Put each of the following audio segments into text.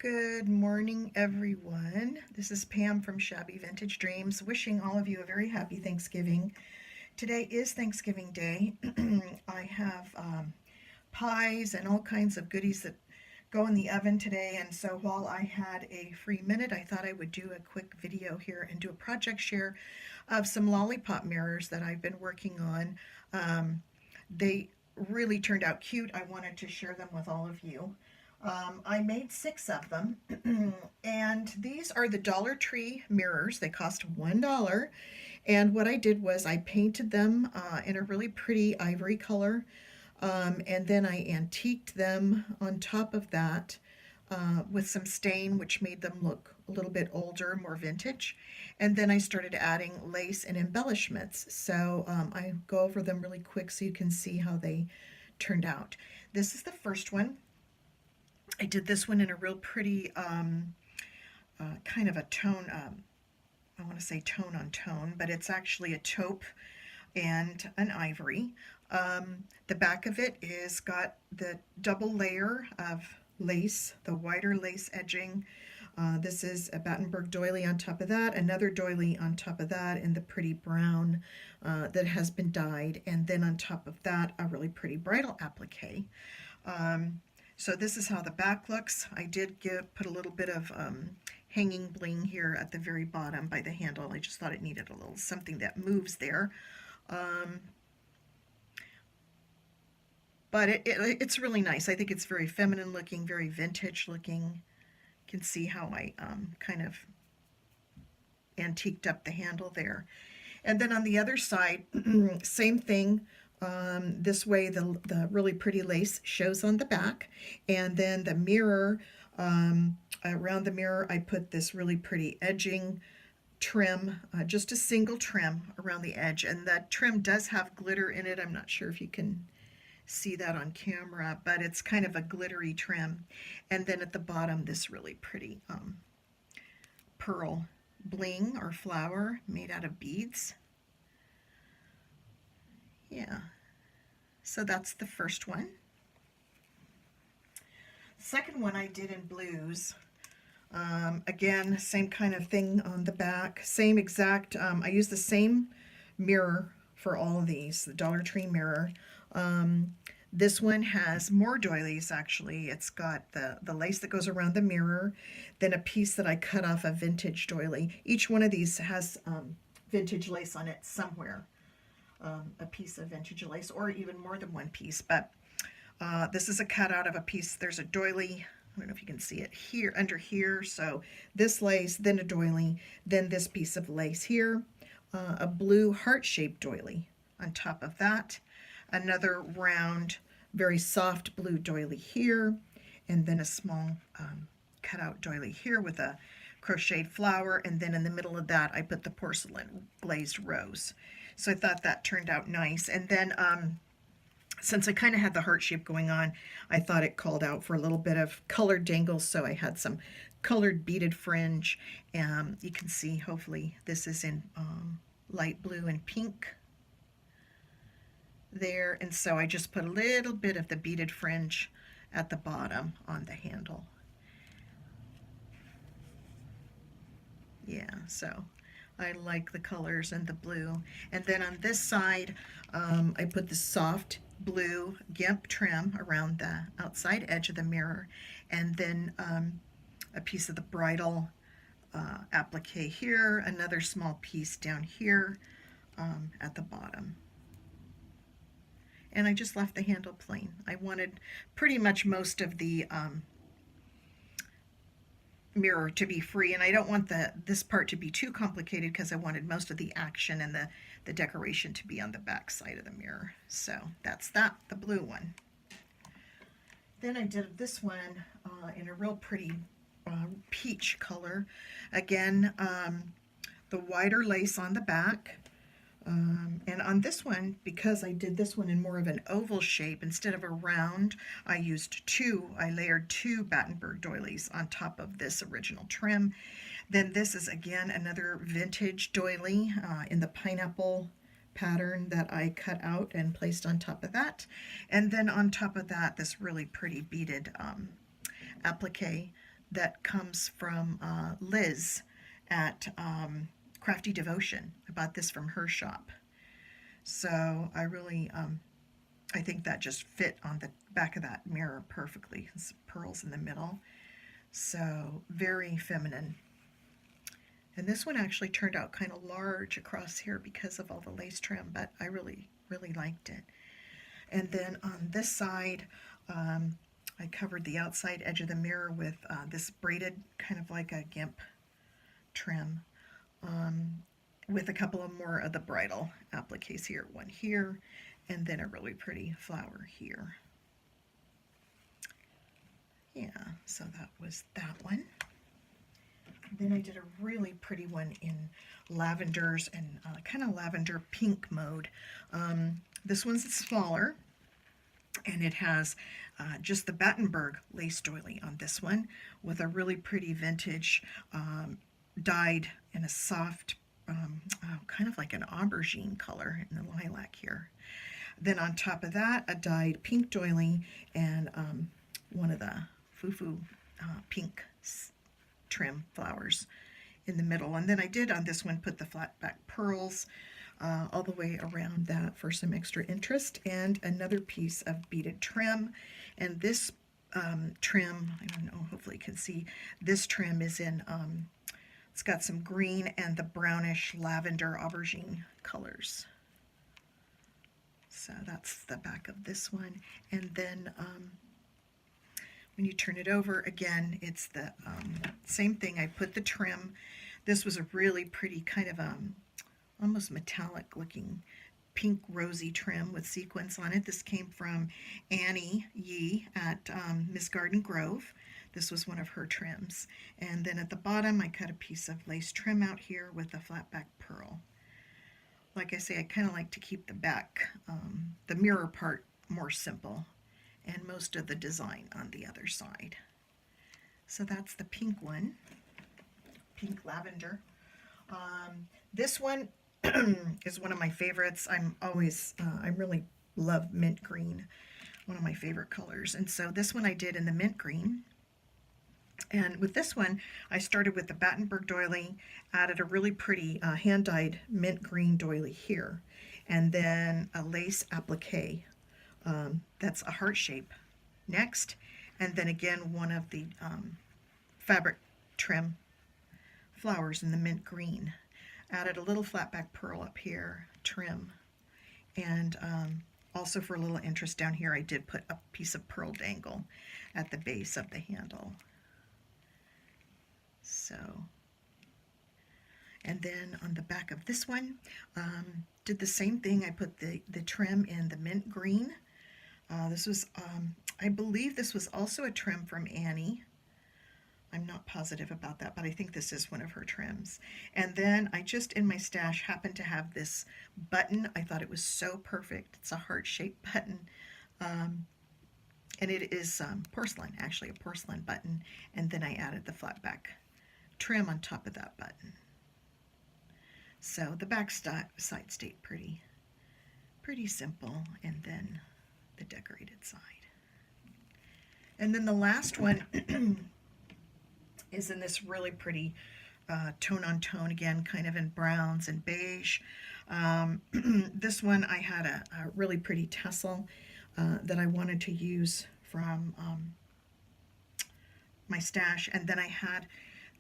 Good morning, everyone. This is Pam from Shabby Vintage Dreams, wishing all of you a very happy Thanksgiving. Today is Thanksgiving Day. I have pies and all kinds of goodies that go in the oven today, and so while I had a free minute, I thought I would do a quick video here and do a project share of some Lollipop mirrors that I've been working on. They really turned out cute. I wanted to share them with all of you. I made 6 of them, and these are the Dollar Tree mirrors. They cost $1. And what I did was I painted them in a really pretty ivory color, and then I antiqued them on top of that with some stain, which made them look a little bit older, more vintage. And then I started adding lace and embellishments. So I go over them really quick so you can see how they turned out. This is the first one. I did this one in a real pretty kind of a tone, I want to say tone on tone, but it's actually a taupe and an ivory. The back of it is got the double layer of lace, the wider lace edging. This is a Battenberg doily on top of that, another doily on top of that, and the pretty brown that has been dyed, and then on top of that, a really pretty bridal applique. So this is how the back looks. I did put a little bit of hanging bling here at the very bottom by the handle. I just thought it needed a little something that moves there. But it's really nice. I think it's very feminine looking, very vintage looking. You can see how I kind of antiqued up the handle there. And then on the other side, same thing. This way the really pretty lace shows on the back, and then the mirror, around the mirror I put this really pretty edging trim, just a single trim around the edge, and that trim does have glitter in it. I'm not sure if you can see that on camera, but it's kind of a glittery trim. And then at the bottom, this really pretty pearl bling or flower made out of beads. Yeah, so that's the first one. Second one I did in blues. Again, same kind of thing on the back, same exact, I used the same mirror for all of these, the Dollar Tree mirror. This one has more doilies actually. It's got the lace that goes around the mirror, then a piece that I cut off a vintage doily. Each one of these has vintage lace on it somewhere. A piece of vintage lace, or even more than one piece, but this is a cutout of a piece. There's a doily, I don't know if you can see it here, under here. So this lace, then a doily, then this piece of lace here, a blue heart-shaped doily on top of that, another round, very soft blue doily here, and then a small cutout doily here with a crocheted flower, and then in the middle of that I put the porcelain glazed rose. So I thought that turned out nice. And then since I kind of had the heart shape going on, I thought it called out for a little bit of colored dangles, so I had some colored beaded fringe. You can see, hopefully, this is in light blue and pink there. And so I just put a little bit of the beaded fringe at the bottom on the handle. Yeah, so I like the colors and the blue. And then on this side, I put the soft blue gimp trim around the outside edge of the mirror, and then a piece of the bridal applique here, another small piece down here at the bottom. And I just left the handle plain. I wanted pretty much most of the mirror to be free, and I don't want this part to be too complicated because I wanted most of the action and the decoration to be on the back side of the mirror. So that's that, the blue one. Then I did this one in a real pretty peach color. Again, the wider lace on the back. And on this one, because I did this one in more of an oval shape instead of a round, I layered two Battenberg doilies on top of this original trim. Then this is again another vintage doily in the pineapple pattern that I cut out and placed on top of that. And then on top of that, this really pretty beaded applique that comes from Liz at Crafty Devotion. I bought this from her shop. So I really, I think that just fit on the back of that mirror perfectly. It's pearls in the middle. So very feminine. And this one actually turned out kind of large across here because of all the lace trim, but I really, really liked it. And then on this side, I covered the outside edge of the mirror with this braided, kind of like a gimp trim, with a couple of more of the bridal appliques here. One here, and then a really pretty flower here. Yeah, so that was that one. Then I did a really pretty one in lavenders and kind of lavender pink mode. This one's smaller, and it has just the Battenberg lace doily on this one with a really pretty vintage dyed in a soft, kind of like an aubergine color in the lilac here. Then on top of that, a dyed pink doily and one of the foo-foo pink trim flowers in the middle. And then I did on this one put the flat back pearls all the way around that for some extra interest, and another piece of beaded trim. And this trim, I don't know, hopefully you can see, this trim is in, it's got some green and the brownish lavender aubergine colors. So that's the back of this one. And then when you turn it over, again, it's the same thing. I put the trim. This was a really pretty kind of almost metallic looking pink rosy trim with sequins on it. This came from Annie Yee at Miss Garden Grove. This was one of her trims. And then at the bottom, I cut a piece of lace trim out here with a flat back pearl. Like I say, I kind of like to keep the back, the mirror part, more simple, and most of the design on the other side. So that's the pink one, pink lavender. This one is one of my favorites. I really love mint green, one of my favorite colors. And so this one I did in the mint green. And with this one, I started with the Battenberg doily, added a really pretty hand-dyed mint green doily here, and then a lace applique that's a heart shape next, and then again one of the fabric trim flowers in the mint green. Added a little flat back pearl up here, trim, and also for a little interest down here I did put a piece of pearl dangle at the base of the handle. So, and then on the back of this one, did the same thing. I put the trim in the mint green. This was, I believe this was also a trim from Annie. I'm not positive about that, but I think this is one of her trims. And then I just, in my stash, happened to have this button. I thought it was so perfect. It's a heart-shaped button. And it is porcelain, actually a porcelain button. And then I added the flat back trim on top of that button. So the back side stayed pretty simple, and then the decorated side. And then the last one is in this really pretty tone on tone, again, kind of in browns and beige. This one I had a really pretty tassel that I wanted to use from my stash, and then I had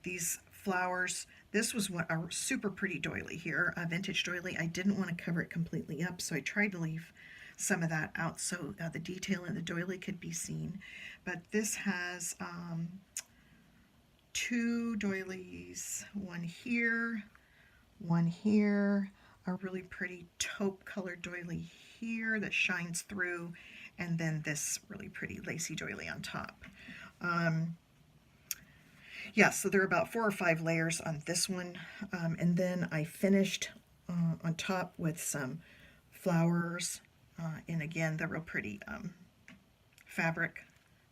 these flowers. This was a super pretty doily here, a vintage doily. I didn't want to cover it completely up, so I tried to leave some of that out so the detail in the doily could be seen. But this has two doilies, one here, a really pretty taupe colored doily here that shines through, and then this really pretty lacy doily on top. Yeah, so there are about 4 or 5 layers on this one, and then I finished on top with some flowers, and again the real pretty fabric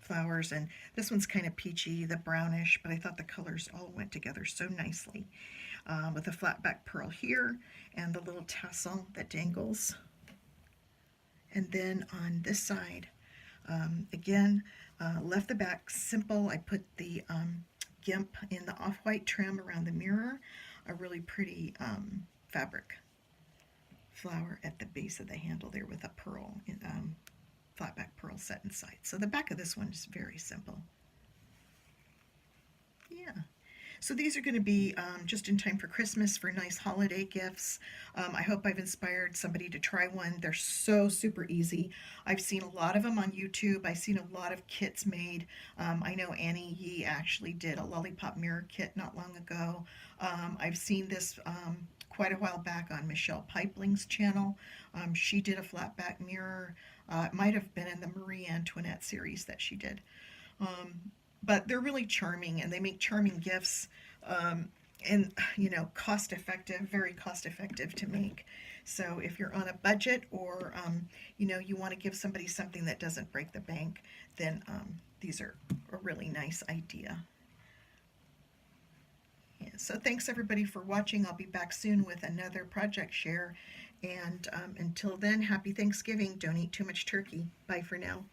flowers, and this one's kind of peachy, the brownish, but I thought the colors all went together so nicely, with a flat back pearl here and the little tassel that dangles. And then on this side, again, Left the back simple. I put the gimp in the off-white trim around the mirror, a really pretty fabric flower at the base of the handle there with a pearl, flat back pearl set inside. So the back of this one is very simple. Yeah. So these are going to be just in time for Christmas for nice holiday gifts. I hope I've inspired somebody to try one. They're so super easy. I've seen a lot of them on YouTube. I've seen a lot of kits made. I know Annie Yee actually did a Lollipop mirror kit not long ago. I've seen this quite a while back on Michelle Pipeling's channel. She did a flat back mirror. It might have been in the Marie Antoinette series that she did. But they're really charming and they make charming gifts, and cost effective, very cost effective to make. So if you're on a budget, or you want to give somebody something that doesn't break the bank, then these are a really nice idea. Yeah, so thanks everybody for watching. I'll be back soon with another project share, and until then, happy Thanksgiving. Don't eat too much turkey. Bye for now.